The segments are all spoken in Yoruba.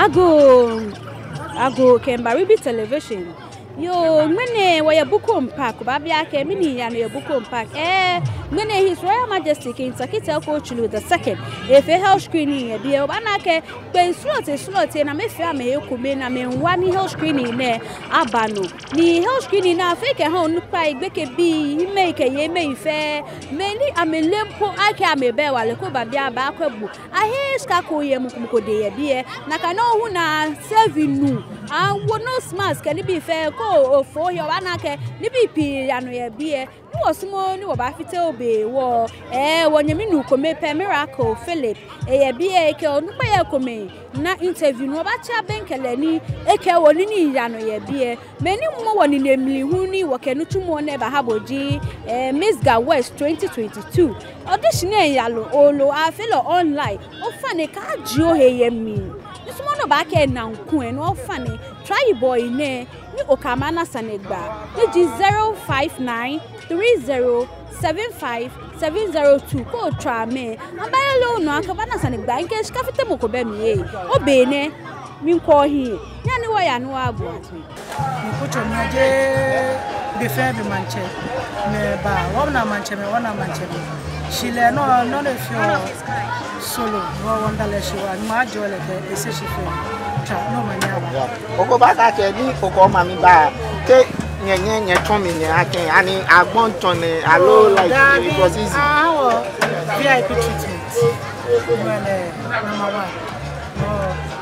Ago Kemba Reeby television. Yo, mene wa Bukom Park, Babia Kemini and your Bukom Park. Mene His Royal Majesty King Tackie Teiko Tsuru II. If a health screening, a dear Banake, when slot, and I may family come I mean one health screening there, Abano. Ni health screening now fake a home, look like Becky B, he make a ye may fair. Many I mean limpo, I can be bear while the Babia Bakabu. I hear Skako Yamuko de dear, Nakano Huna, serving. I would no smash can it be fair or for your anake, Nibi and your beer. You was small, no Bafito be war. When you mean come miracle, Philip, a beer, no by come. Na interview no bacha benkeleni, eke wonini yano ye beer. Many more one in the Mihuni, Wakenutu more never haboji, Miss West 2022. Audition yalo, olo, I feel online. Oh, funny, can't you hear me? This one back here now, Queen, or funny. Try boy ne, ni Okamana Sanegba. It is 05930757002. Go try me. I'm by alone, no, Okamana Sanegba. In case Cafete Mokobemi, oh, Bene, me call here. Yani why I know about me. Put on my the fair Mantse, one Mantse. She learned none of your solo, no wonder she was major like a session. No money. Oko back at any Oko Mammy Bar. Take Yan Tommy, I want to allow like it was easy. VIP treatment. Number one.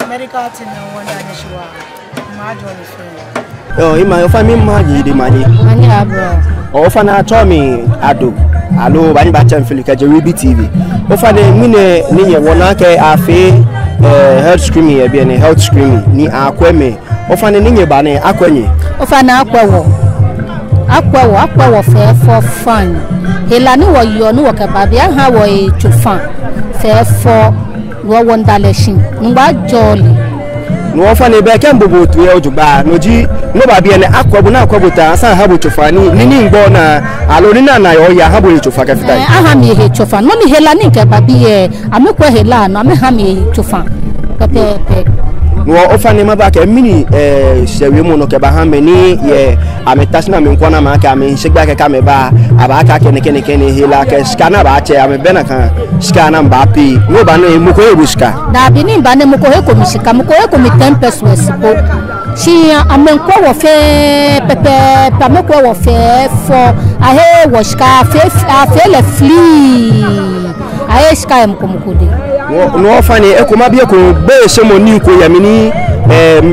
Medical team and one that she was major. Oh, in my family, the money. Ofana Tommy Ado. Hello, Bani Bachan Philip Reeby TV. Ofana Mine Niya Wanake Afe health screening e bien health screening ni akweme. Ofana Niya Bane akwenye. Ofana akwewo fair for fun. Helani wo yo no wakababi ha wo e chufan. Fair for wo wondaleshin. Ngba jolly. No ofana be kan bobo to e ojuba noji no ba bia ne akwabu na akwabuta asa habo chofani nini ngbo na aloni na yo ya habo chofa ka fitai aha mi he chofa no mi hela ni ke ba bia amekwa hela no ame ha mi chofa pepe no ofane ma ba ka mini sewe mu no ke ba ha me ni ye ametasna me nkwana ma ka me shegba ka me ba aba ka kene hela ka skana ba che ame bena kan skana mba pi no ba no emuko ebuska da bi ni ba ne muko he ko mi shika muko he ko mi 10 pesos ko she amenkwa wo fe pepe pamekwa wo fe for ahe wo shika fe le flee ahe shika emkomukode no fani ekoma bi ko be shemo ni ko yamini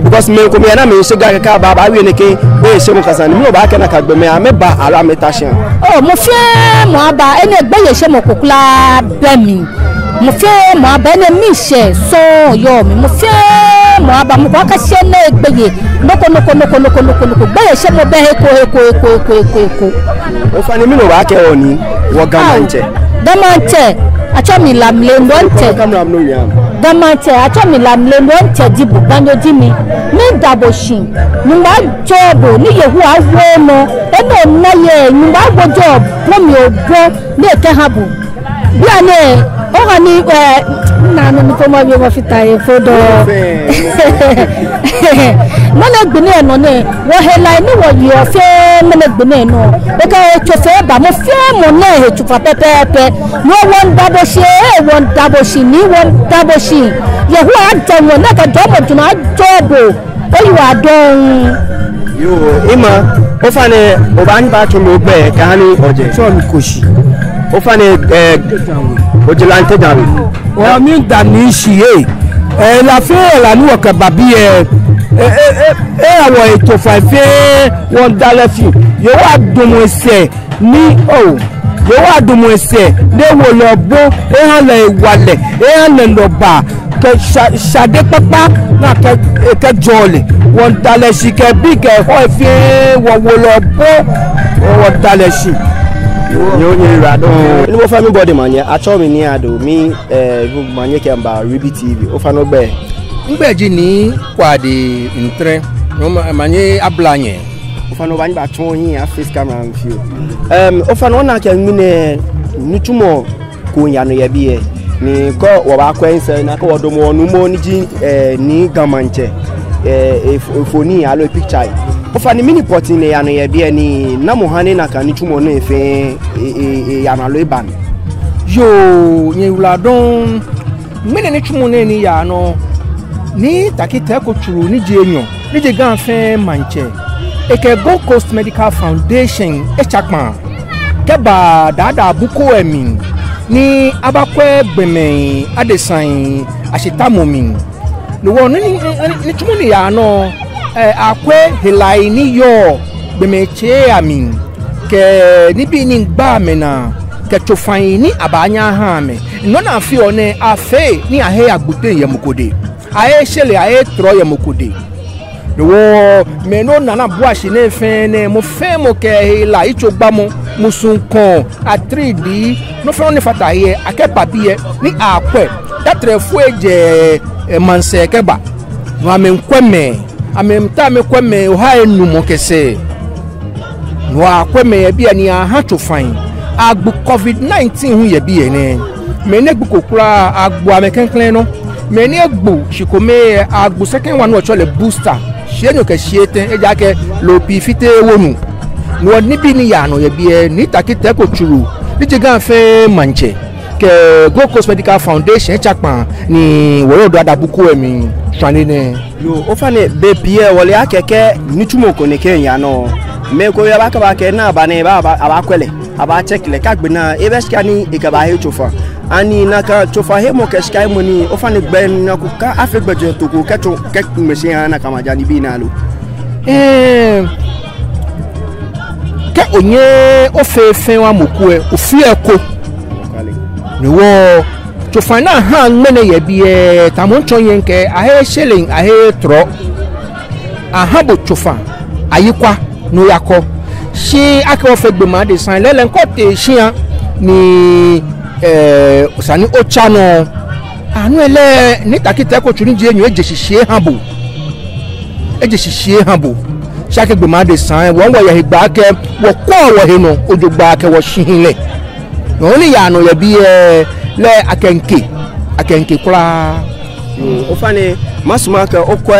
because me ko me na me shega ka baba wi ne ke be shemo kasani mi o ba kana ka gbe me ameba ala metashin oh mo fe mo aba ene gbe ye shemo kokula be mi mo fe mo aba ene mi she so yo mi mo fe mo aba mo ka se na egbeye noko be se mo be eko o fani mi no ba ke oni wo gamante acha mi lamle ndonte gamante acha mi lamle ndonte dibu banjo jimi mi daboshin mi wa job ni yehu awo mo eno na ye mi wa go job mo mi obo ni eke habu bi ane o ga ni na no mi ko mo bi mo fitaye fodo mana gbene no ne wo hela ni wo yo fe mana gbene no e ka chofe ba mo fe mo na he chufa pepe no won daboshi ni won daboshi yehu adanwo na ka do mo tuna jobo o you adon yo ima o fane o ba ni ba tun mo gbe ka ni oje so mi koshi o fane ojilante dawe o mi da ni shiye la fe la ni o ka babi awo eto fafe won dalefi yo wa dumo ese ni o yo wa dumo ese de wo lo bo han le wale han le lo ba ke sade papa na ke jole won daleshi ke bi ke ho fe wo lo bo won daleshi yo ni rado ni mo fa mi body man ya acho mi ni ado mi man ye ke mba Reeby TV o fa no gbe ngbeji ni kwade ntre no manye ablanye ofano bani ba ton yin a face camera mfio ofano na ke mine nutumo ko ya no ye bi ni ko wo ba kwense na ko wodomo no mo ni ji ni gamanche efoni alo picture o fa ni mini pot ni ya no ye bia ni na mo hane na kan tumo no efe ya na lo iban yo nye uladon mene ni tumo ni ya no ni Tackie Teiko Tsuru ni je enyo ni je ganfe manche eke Gold Coast Medical Foundation echakma keba dada buko emi ni abakwe gbeme adesan ashitamomi no won ni tumo ni ya no akwe helai ni yo gbeme che ami ke ni bi ni gba mena ke tofan ni abanya ha me no na fi one afe ni ahe agbute yemukode ahe shele ahe tro yemukode no me no na buashi ne fe ne mo fe mo ke hela icho gba mo musunkon atridi no fe oni fata ye akepa biye ni akwe datre fueje manse keba no amenkweme amemta me kweme o ha enu mo kese no akweme ye bia ni aha tofan agbu covid-19 hu ye bia ne me ne gbu kokura agbu amekenklen no me ne gbu shikome agbu second one wo chole booster shenyo ke shieten eja ke lo pi fite wonu no ni bi ni ya no ye bia ni Tackie Teiko Tsuru ni jigan fe manche ke Gold Coast Medical Foundation chakpan ni wo do adabuku emi twanene yo o fa ne be pie wole akeke ni tumo ko ne ken ya no me ko ya ba ka ba ke na ba ne ba abakwele aba check le ka gbena e be ska ni e ka ba he chofa ani na ka chofa he mo ke ska mo ni o fa ne gbe na ku ka afegbeje to ko keto ke machine na ka ma jani bi na lo ke onye o fe wa moku e o fi eko ni wo chofa na ha mene ye bi tamoncho yenke ahe shilling ahe tro aha bo chofa ayikwa no yakọ shi aka ofegbe ma de san lele nko te shian ni osani ocha no anu ele ni Tackie Teiko Tsuru je enyo ejesise habo shake gbe ma de san won wo ye gba ke wo ko wo he no ojogba ke wo shihinle no ni ya no ye bi le akenke kura o fane masuma ka okwa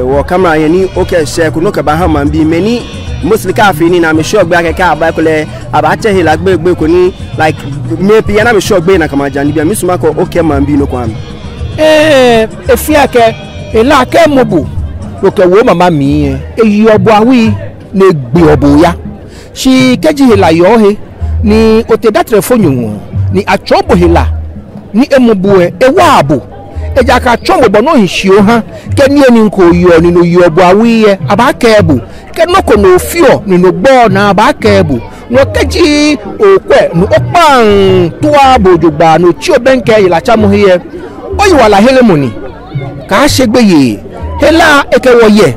wo camera ye ni oke se ku no ka ba ha man bi meni mostly ka fi ni na me sure gba ke ka ba ko le aba che he la gbe ko ni like me pi na me sure gbe na kama jani bi masuma ko oke man bi no kwa efi ake ela ke mobu o ke wo mama mi eyi obo awi na gbe obo ya shi keji he la yo he ni o te datre fonyun ni achobo he la ni emubu ewa abo eja ka chombo bono hishio ha ke ni eni nko yo ni no yo bo awiye abaka ebu ke noko no fio ni no gbo na abaka ebu no keji okwe no opan to abojugba no chi obenke ilacha mu hiye oyi wala helemoni ka segbeye hela eke woye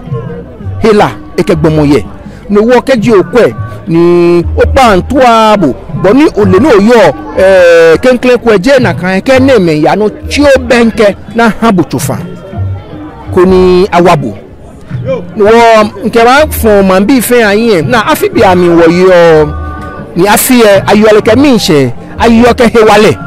hela eke gbomoye no wo keji okwe ni opan to abo boni ole no yo kenkle kweje na kan ke neme ya no chi obenke na habu tufa koni awabo wo nkera fun man bi fe ayin na afi bi ami wo yo ni afi ayoleke mi nse ayoke hewale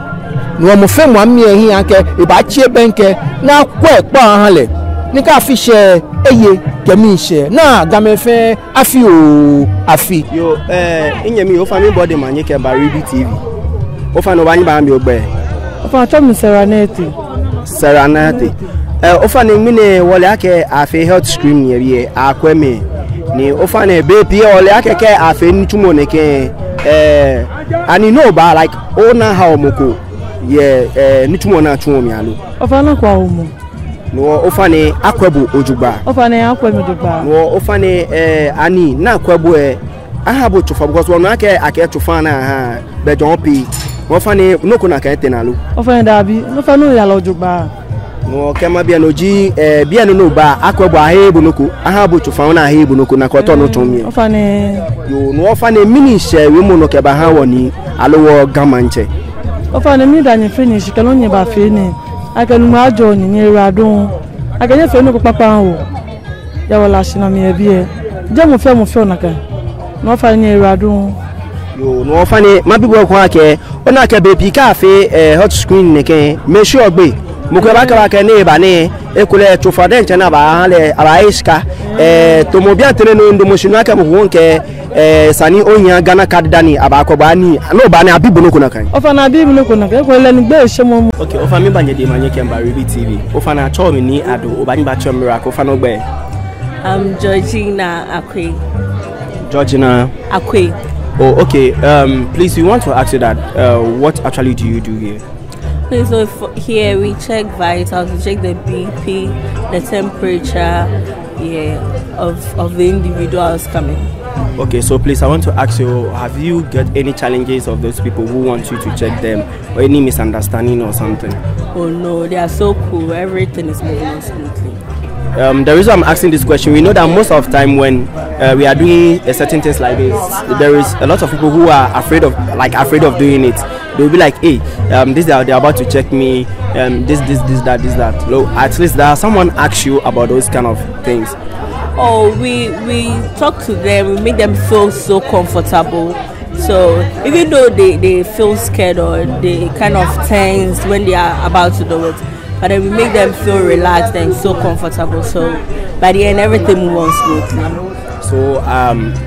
no mo fe mo ami ehin anke e ba chi obenke na kwo epo han le ni ka fi se eye kemi nse na game fe afi o afi yo inyemi o fa mi body man yeke ba Reeby TV o fa no ba yin ba mi ogbe o fa to mi serenity o fa ni mine wole ake afi health screen ni ye akweme ni o fa ne be pie wole ake ke afi ni tumo ne ke ani no ba like o na ha omoko ye ni tumo na tumo mi alo o fa na kwa omo no o fa ni akwebu ojugba o fa ni akwemi dugba no o fa ni ani na akwebu ahabo tufa because wonu ake tufa na ha be jon pi won fa ni no ko na ka etenalu o fa nda bi no fa no ya lo ojugba no kema bia no ji bia no ba akwebu ahebu noko ahabo tufa na ahebu noko na ko to no ton mi o fa ni yo no o fa ni mini she we mu no ke ba ha woni alowo gamanche o fa ni mi da ni finish ke lo yin ba fe ni akenu ma jo ni iradun agenye fe no ko papa o ya wala sina mi ebi je mo fe na kan no fa ni iradun Yo no funny my people kwa ke ona ke be pika fe hot screen ne ke me sure gbe mo ko ba ka ne ba ne ekule to for den chana ba le aba iska to mo bia tene no ndo mo shinu aka mo wonke sani onya Ghana card dani aba ko ba ni no ba ne abibu no kuna kan ofa na abibu no kuna ke ko le ni gbe shemo okay ofa mi banye de manye kemba Reeby TV ofa na cho mi ni ado oba ni ba cho miracle ofa no gbe Georgina Akwe. Georgina Akwe. Oh, okay. Please, we want to ask you that. What actually do you do here? Please, so here we check vitals, we check the BP, the temperature, of the individuals coming. Okay, so please, I want to ask you: have you got any challenges of those people who want you to check them, or any misunderstanding or something? Oh no, they are so cool. Everything is moving on smoothly. The reason I'm asking this question, we know that most of the time when we are doing a certain things like this, there is a lot of people who are afraid of doing it. They'll be like, hey, they're about to check me, this, that. So at least there someone asks you about those kind of things. Oh, we talk to them, we make them feel so comfortable. So even though they feel scared or they kind of tense when they are about to do it, but then we make them feel relaxed and so comfortable. So by the end, everything moves on smoothly. So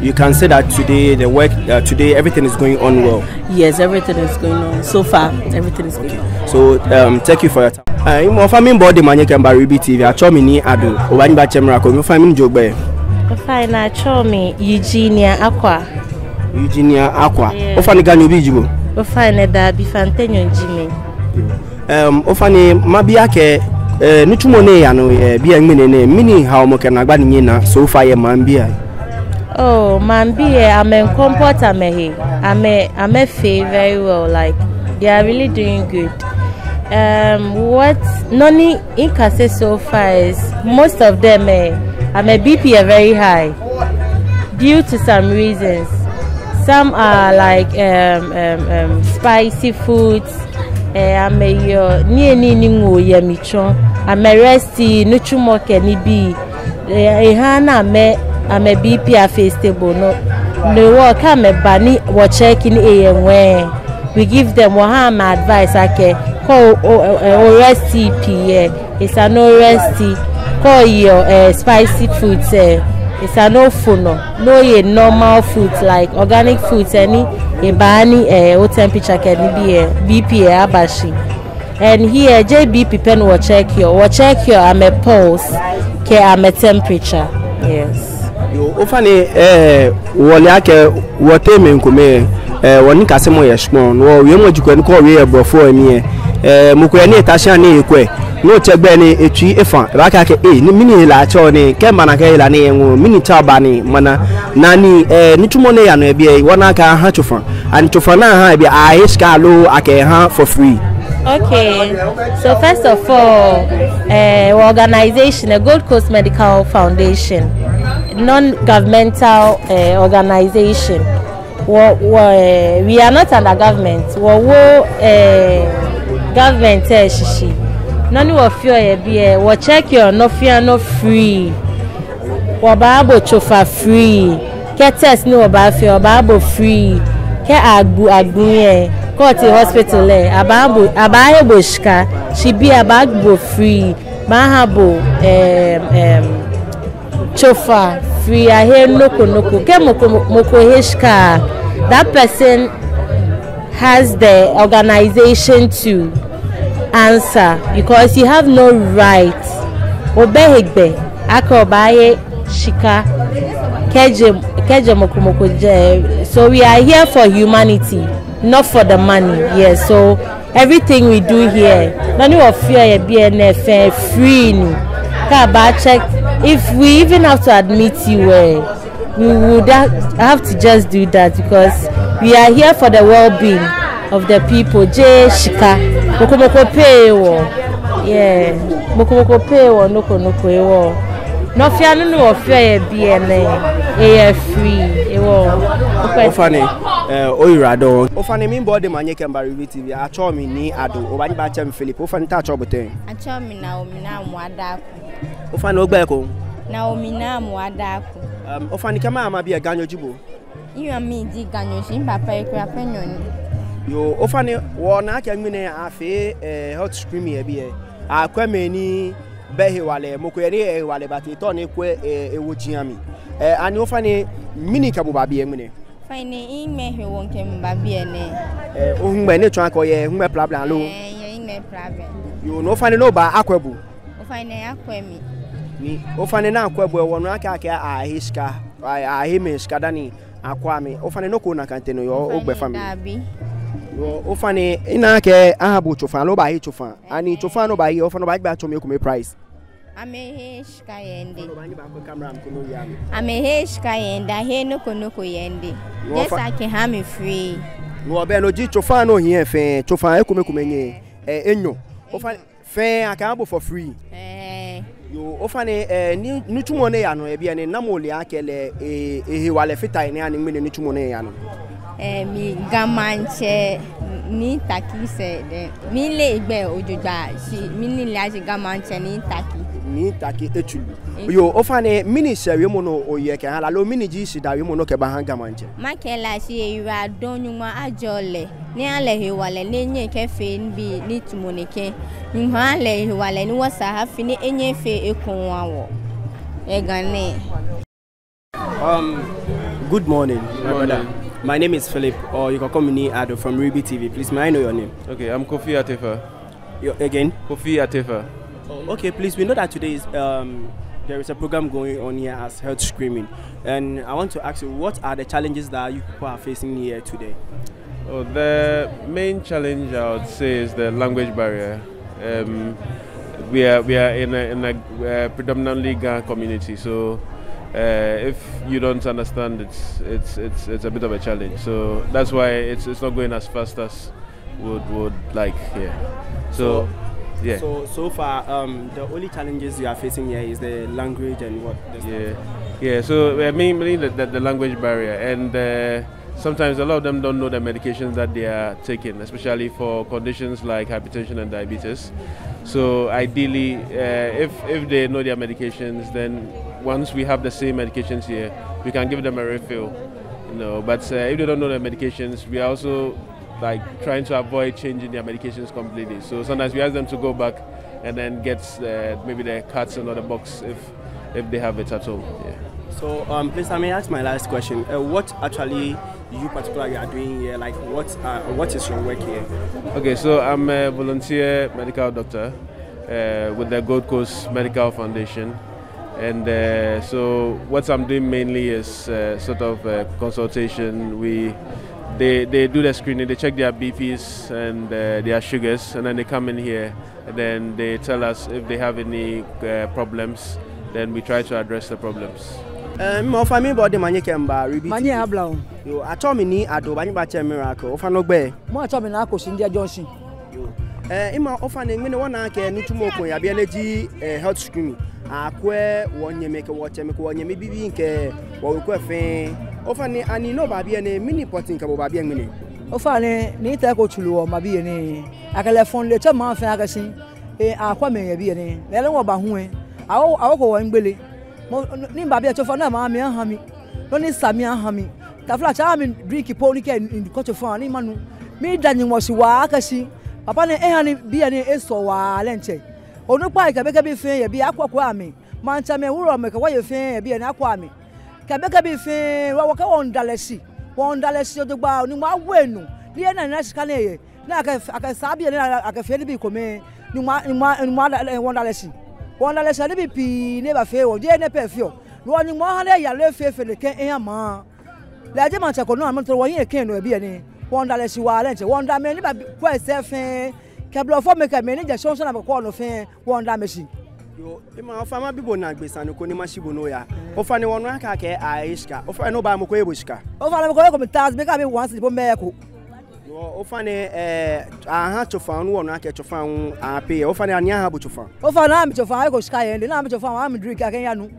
you can say that today the work today everything is going on well. Yes, everything is going on. So far, everything is good. So thank you for your time. I'm family body manye kemba Reeby TV. I show me ni ado. Obani ba chemra ko. Me family jogbe. Fine, I show me Eugenia Aqua. Eugenia Aqua. Ofani gani obi jibo. Fine, da bi fantenyo jimi. Ofani mabia ke nutumo ne ya no bi enmene ne mini how mo ke na gba ni na so far ye mambia. Oh, mambia I'm comfort I'm feel very well, like they are really doing good. What noni in case so far is most of them I'm a BP very high due to some reasons. Some are like spicy foods. I'm a I'm a resty nutrimo kenibi. I'm a BP a stable. No work I'm a bunny or checking where we give them one advice. Okay, call ORSTP. It's a no resty. Call your spicy foods. It's a no phone. No ye normal foods like organic foods. Any a bani o temperature can be BP abashi. And here JBP pen will check your I'm a pulse. Okay, I'm a temperature. Yes. Yo ofane wole ake wote me nkume woni kase mo yeshpon wo we mo jukwe nko we ebrofo ani mukwe ni tasha ni ekwe no chegbe ni etwi efa ba ka ke ni mini la cho ni ke mana ke la ni enwo mini chaba ni mana nani ni tumo ne ya no e bi wona ka ha chofa and chofa na ha bi a iska lo ake ha for free. Okay, so first of all, organization, a Gold Coast Medical Foundation, non-governmental organization. We are not under government. Government shishi. None of you be check your no fear no free. Wababo chofa free. Ke test no wababo free. Ke agbu go to hospital ababo shika she be abagbo free mahabo chofa free ahe noko ke moko heshka. That person has the organization to answer because you have no right obehegbe akobaye shika keje moko. So we are here for humanity, not for the money. Yes, so everything we do here, none of fear BNF free. Check. If we even have to admit you, we would have to just do that because we are here for the well-being of the people. Shika, moko pay wo, yeah, moko pay wo noko wo. No fear no fear BNF free. Ofane oyirado ofane mi body manye kemba Reeby TV a cho mi ni ado obani ba chem Philip ofane ta cho boten a cho mi na mu adaku ofane ogbe ko na mu adaku ofane kama ama bi e ganyo jibo You and me di ganyoshi papa e kwa penyon. Yo ofane wo na aka nwene afi hot scream here bi e. Akwa meni behe wale mokoyere wale bati to ne kwe ewo jiami. Ani ofane mini kabo ba bi nwene. Fine ime he wonke mbabi ene. Ohunme ne twa akoye hunme problem lo. Ye ime problem. Yo no ofane no ba akwabu. Ofane akwemi. Ni ofane na akwabu e wono aka ahiska ahimeska dani akwami ofane no ko na kanteno yo ogbe family. Yo ofane ina ke ahabo chofa lo ba hi chofa ani chofa no ba hi ofane ba gba chomi ko me price. Ameheshka yende. Ameheshka yende he no konoko yende. Yes I can have me free. No be no ji chofa no here fe chofa ekumekumενye enyo. Ofane fe akabo for free. Yo ofane ni tumo ne ya no e bia ne namole akele ehiwale fitai ne ani mene ni tumo ne ya no. Mi gamanche ni taki se de mi le igbe ojoja si mi ni laji gamanche ni taki etulu. Yo ofane mini sewe mo no oye ke hala lo mini ji si dawe mo no ke ba hanga manche. Makela si ewa donyuma ajole ni ale hiwale ni nye ke fe bi ni tumoneke ni ale hiwale ni wasa hafi ni enye fe ekonwa wo egane. Good morning, my brother. My name is Philip, or you can call me Ado from Reeby TV. Please, may I know your name? Okay, I'm Kofi Atefa. Again? Kofi Atefa. Oh, okay, please, we know that today is there is a program going on here as Health Screening, and I want to ask you, what are the challenges that you people are facing here today? Oh, the main challenge I would say is the language barrier. We are in a predominantly Ga community, so if you don't understand, it's a bit of a challenge. So that's why it's not going as fast as would like here. So yeah. So far, the only challenges you are facing here is the language and what. Yeah. So mainly the language barrier, and sometimes a lot of them don't know the medications that they are taking, especially for conditions like hypertension and diabetes. So ideally, if they know their medications, then once we have the same medications here, we can give them a refill, But if they don't know the medications, we are also like trying to avoid changing their medications completely. So sometimes we ask them to go back and then get maybe the cards or the box if they have it at all. Yeah. So please, I may ask my last question. What actually you particularly are doing here? Like what is your work here? Okay, so I'm a volunteer medical doctor with the Gold Coast Medical Foundation. And so what I'm doing mainly is sort of consultation. They do the screening, they check their BPs and their sugars, and then they come in here and then they tell us if they have any problems, then we try to address the problems. For me, body manye kemba Reeby. Manye abla. Yo, atomi ni ado bani ba che miracle. Ofa no gbe. Mo atomi na akosi India Johnson. Yo. Ima ofa ne ngene wona ke ni tumo ko ya bia na ji health screening. Akwe wonyeme ke wocheme ko wonyeme bibi nke wo ko fe. Ofa ni ani no ba bia ne mini potin ka bo ba bia ngene. Ofa ne ni Teiko Tsuru o ma bia ne. Akale fon le che ma fe akasin. Akwa me ya bia ne. Le wo ba hu e. Awo ko wo ngbele. Ni babia chofa na ma me ahami no ni sami ahami ta fla cha mi drink poli ke in ko chofa ni manu mi danyi mo si wa akasi papa ne ehani bia ne eso wa lenche onu pa ke beke bi fe ye bi akwa ami mancha me wuro me ke wa ye fe ye bi na akwa ami ke beke bi fe wa ka won dalesi odogba ni ma wenu ni na na sika ne ye na aka sabi ne aka fe ni bi ko me ni ma won dalesi wanda le sale bi ne ba fe o je ne pe fi o lo ni mo ha le ya le fe le ken e ama la je ma che ko no am to wo yin ken no e bi ni wanda le si wa le nche wanda me ni ba ko se fe ke blo fo me ke me ni je so na ba ko no fe wanda me si yo e ma ofa ma bibo na gbesa no ko ni ma shibo no ya ofa ni wono aka ke aishka ofa no ba mo ko ebo shika ofa na ko ko mi tas me ka be once bo me ko ofane aha chofa no wono aka chofa hu ape ofane ania ha bo chofa ofane am chofa ai ko sky end na am chofa am drink akan ya nu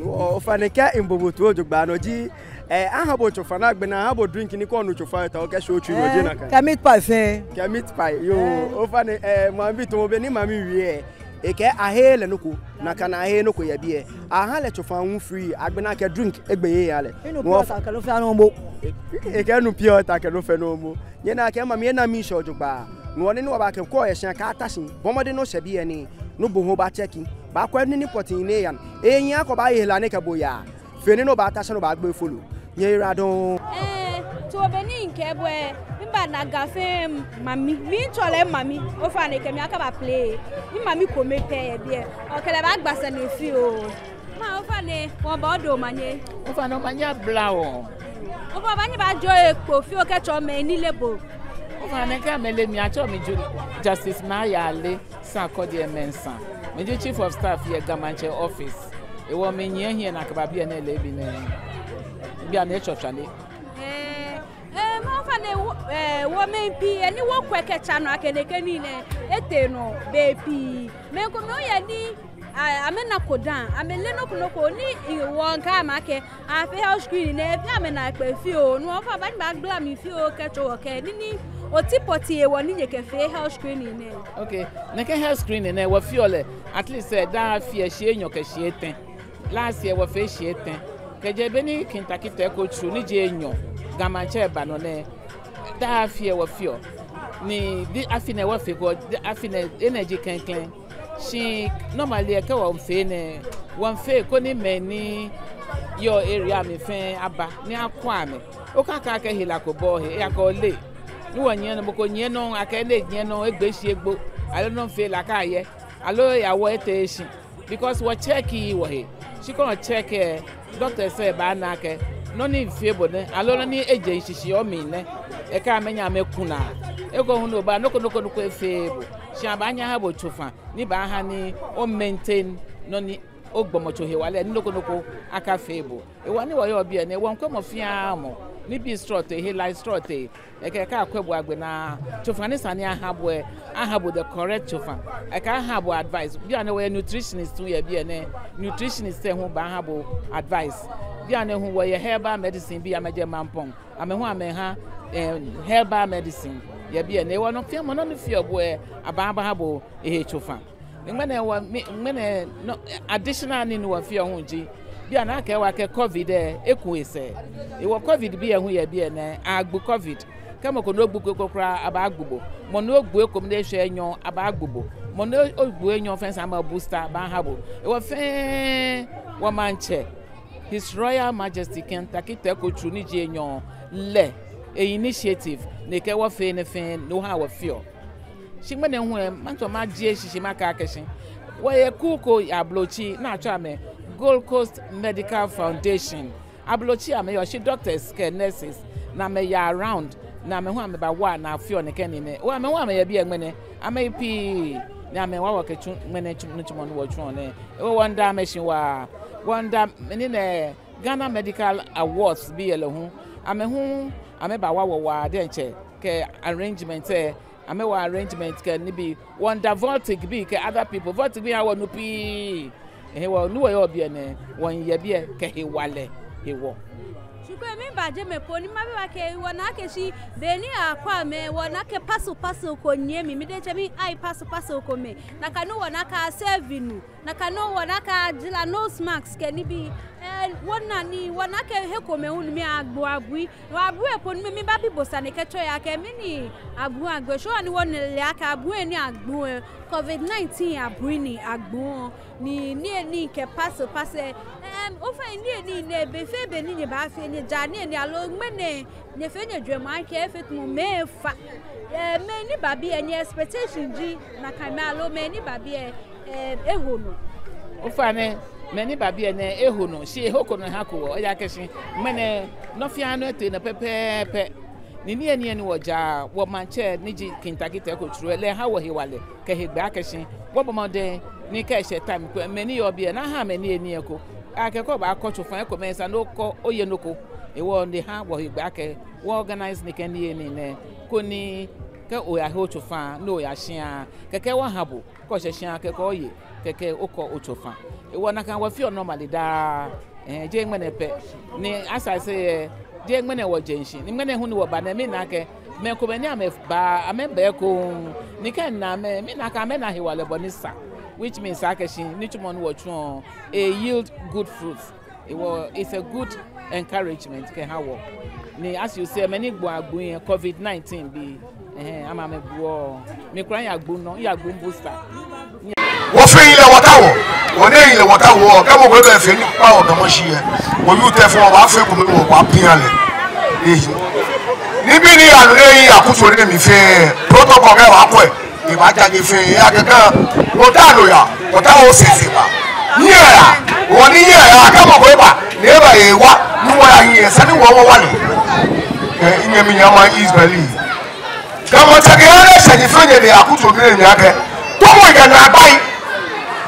ofane ka imbobotu ojugba no ji aha bo chofa na gbe na ha bo drink ni ko no chofa ta o ka show tru no je na kan ka meat pie fe ka meat pie yo ofane ma bi to be ni ma mi wie eke ahele nuku na kana ahe nuku ye bie ahale chofa hu free agbena ke drink egbeye yale no fa ka lo fa no mo eke nu pure ta ke no fe no mo nye na ke ma me na mi sho jogba no ne no ba ke ko ye shan ka atasin bomode no se bie ni no bo ho ba checking ba kwa ni potin ne yan eyin akoba ye la ne ke boya feni no ba atasin no ba gbe follow nye radon to obeni nke boy mba na gafe mami mi tole mami o fa ne ke mi aka ba play mi mami ko me pe bie o kele ba gbasa ne fi o ma o fa ne won ba odo manye o fa no manya blawo o fa ba ni ba jo epo fi o ke cho me ni lebo o fa ne ka mele mi acho mi justice Mayale san kodi emensa me di chief of staff here Gamanche office e wo me nyen here na ka ba bia na lebi ne bia na chofale women pi ani wo kweke chano akeneke ni ne eteno bepi me ko no ya ni amena kodan amele no ko ni won ka make afi house screen ne fi amena pe fi o no fa ba ba gba mi fi o kecho o ke ni otipoti e woni ye ke fi house screen ne okay na ke house screen ne wo fi ole at least da fi e hie enyo ke hie ten last year wo fi hie ten ke je be ni Tackie Teiko Tsuru ni je enyo Gamanche Abana ne da fie wa fio ni di afine wa fie ko afine energy kenklen she normally ka wa mfe ne wa mfe ko ni meni your area me fe aba ni akwa me o ka hila ko bo he ya ko le ni wa nyen no ko nyen no aka le nyen no egbesi egbo alo no mfe la ka ye alo ya wo eteshi because we check yi wo he she ko check doctor say ba na ke no ni fie bo ne alo ni eje shishi o mi ne e ka menya mekuna e go hu no ba no ko efe bo shi abanya ha bo chofa ni ba ha ni o maintain no ni ogbomocho he wale ni no aka fe bo e wani wo yo bia ne won ko mo fia mo ni bi strot he light strot e ke ka akwabu agbe na chofa ni sani ahabo the correct chofa e ka ahabo advice bia ne we nutritionist we bia ne nutritionist hu ba ahabo advice bia ne hu we herbal medicine bia meje mampong ame hu ame ha herbal medicine ya bia ne wono fia mo no fia bo ababa habo chofa ngene no additional ni no fia hu ji bia na ka wa ke covid ekuese e wo covid bia hu ya bia ne agbu covid kama ko no gbu kokora aba agbubo mo no gbu ekom de hwe enyo aba agbubo mo no ogbu enyo fensa ama booster ba habo e wo fe wo Mantse His Royal Majesty Tackie Teiko Tsuru ni je enyo le initiative ne ke wo fe ne fe no ha wo fio shimene hu manto ma die shishi maka akeshin wo ye kuko ablochi na acho ame Gold Coast Medical Foundation ablochi ame yo she doctors ke nurses na me ya around na me hu ame ba wa na afio ne ke ne wo ame hu ame ya bi enmene ame pi na me wa wo ke chu mene chu no wo chu ne wo wonder machine wa wonder ni ne Ghana Medical Awards bi ele hu ame ba wa de nche ke arrangement ame wa arrangement ke ni bi wonder voltic bi ke other people voltic bi ha wo no pi wo nu wo yo bi ne won ye bi ke he wale he wo chukwe mi ba je me poni ma bi wa ke wo na ke shi be ni akwa me wo na ke paso ko nye mi de che mi ai paso ko me na ka no wo na ka servinu na ka no wo na ka jila nose mask ke ni bi wona ni wona ke he ko me hu mi agbo abui no abu e poni mi ba bi bosa ne ke cho ya ke mi ni abu agbo so ani won le aka abu ni agbo covid-19 abu ni agbo ni ke paso o fa ni ne be fe be ni ba fe ni ja ni alo mene ne fe ni dwema ke fe tu me fa me ni ba bi any expectation ji na kan me alo me ni ba bi ehono o fa ne many baby ne ehu no she hoko no hako o ya keshi mene no fia no ete na pepepe ni woja wo Mantse ni ji Tackie Teiko Tsuru le ha wo hiwale ke hegba keshi wo bomode ni ka she time ko many obi na ha many eni eko akeko ba akọ chufan eko mensa no ko oye noko e wo ndi ha wo hegba ke wo organize ni kan ni ne ko ni ke o ya ho chufan no ya hia keke wo habo ko she hia keke oye keke oko ochofa e wona kan wa feel normally da je ngmene pe ni asase je ngmene wo jenshi ni ngmene hu ni wo ba na me na ke me ko be ni ame ba ame be ko ni kan na me na ka me na hiwale bonisa which means akeshin nichumon watchon a yield good fruits. It's a good encouragement can have. As you say, many COVID-19 be I'm a boy. Me crying a boon, no, ya boom booster. What feel what I want? One day, what I want, come over there, finish power the machine. When you tell for our family, what piano. Nibini and Ray, I put for them if protocol halfway. If I can give a what I know, what I was saying. Yeah, 1 year, I come over. Never a what you are here, sending 1 in Yamiyama is believed. Come on, take a said if they are put to be in Yaka. Don't wait and I buy.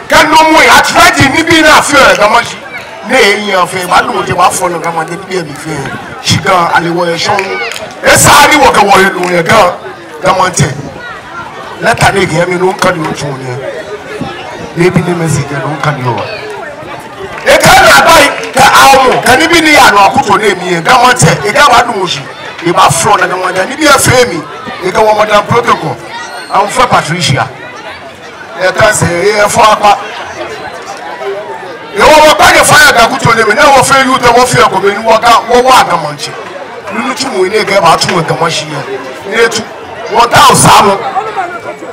Can no more. I tried to be in a fear. The much nay of a man who gave up for the government. She got and the way shown. That's how you walk away when you go. Come on, take. Let her hear me, no can you tune here. Maybe the message don't can you. They cannot buy the album. Can you be near or put your name here? Come on, take. They got one motion. If I fraud and one, then you be a family. You go on Madame Protocol. I'm for Patricia. You can say, here for a you want to fire that put on them. Now, fail you the warfare of the walk out. What a munch. You need to win a game out to the machine. What else?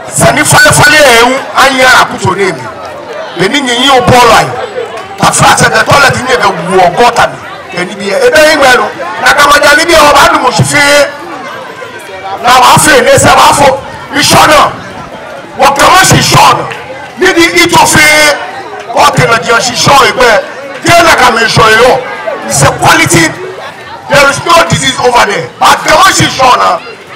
Send you fire for you, and you are put on him. The new ball line. A flat at the toilet in the war got me. Can you be a very well? Nakamajani be our animal. Now I feel this about for you shut up. What the much is short? Need it to fail. What can I just show you? Tell like I'm show you. It's a quality. There is no disease over there. But the much is short.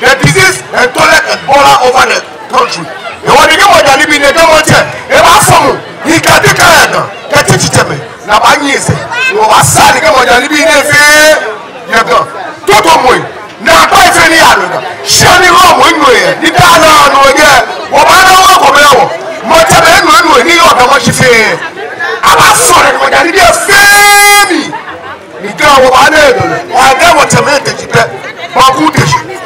The disease and toilet and bola over the country. You want to get what you're living in the government? If I saw he can't take care of them. Get it to me. Now I need to say, you are sad. What you're living in the you go. Toto boy. Now, I say, Shani Rom, when you are, the Dana, no, yeah, what I don't want to know. Much of them, when you know how much you say, I'm not sorry, but I need a family. You go over there, I never to make it, but good is it.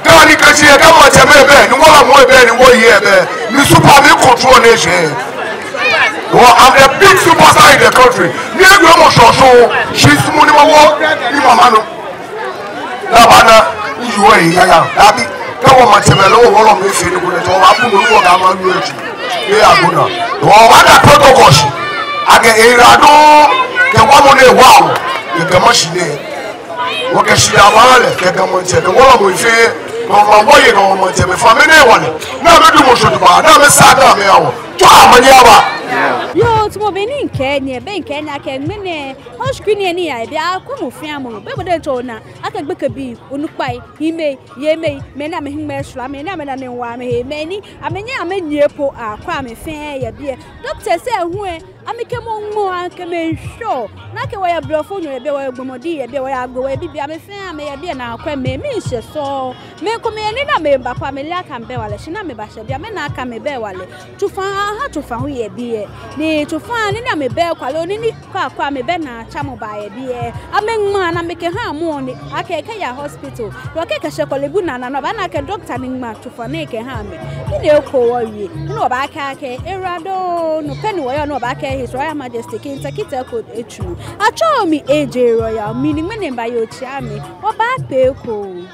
Don't you can see a government to make it, no one more than 1 year there. You super control nation. Well, I'm a big superstar in the country. Near Grandma Shosho, she's money, my mama. Abana, you are here. Abi, come on, Mantse. All of me feel good. So I'm going to go down and do it. Yeah, I'm going to. Oh, what a protocol! I get a rado. The woman is wow. The machine. What can she have? The Mantse. The one we feel. My boy, you go Mantse. For me, no one. Now we do much to buy. Now we start now. Me out. Twa maniawa. Yo, to Benin Kenya, Ben Kenya can many. How screen any idea? Come with family. But they told now. I can book a bee. Unupai. He may. Ye may. Men am him mesh. I mean, I'm an one. Many. I mean, I'm a near po. Crime fair. Ye beer. Doctor said, when I make a more. I can make sure. Not a way of bluff on your bear. Bomodi. Be where I go. Be I'm a fan. May be now. Crime me. So. Me come in. I remember. Pamela can bear. She not me basha. I mean, I can me bear. To find how to find we be. Ni to find in a bear colony, me bena chamo by a dear. I mean, man, I make a ham morning. I can't care hospital. Rocket a chocolabuna and a doctor in Mark to fanake a hammy. You know, call ye. No back, Erado, no penny, no back, his Royal Majesty, Tackie Teiko Tsuru. I show me AJ Royal, meaning my name by your charmy, or back pay cool.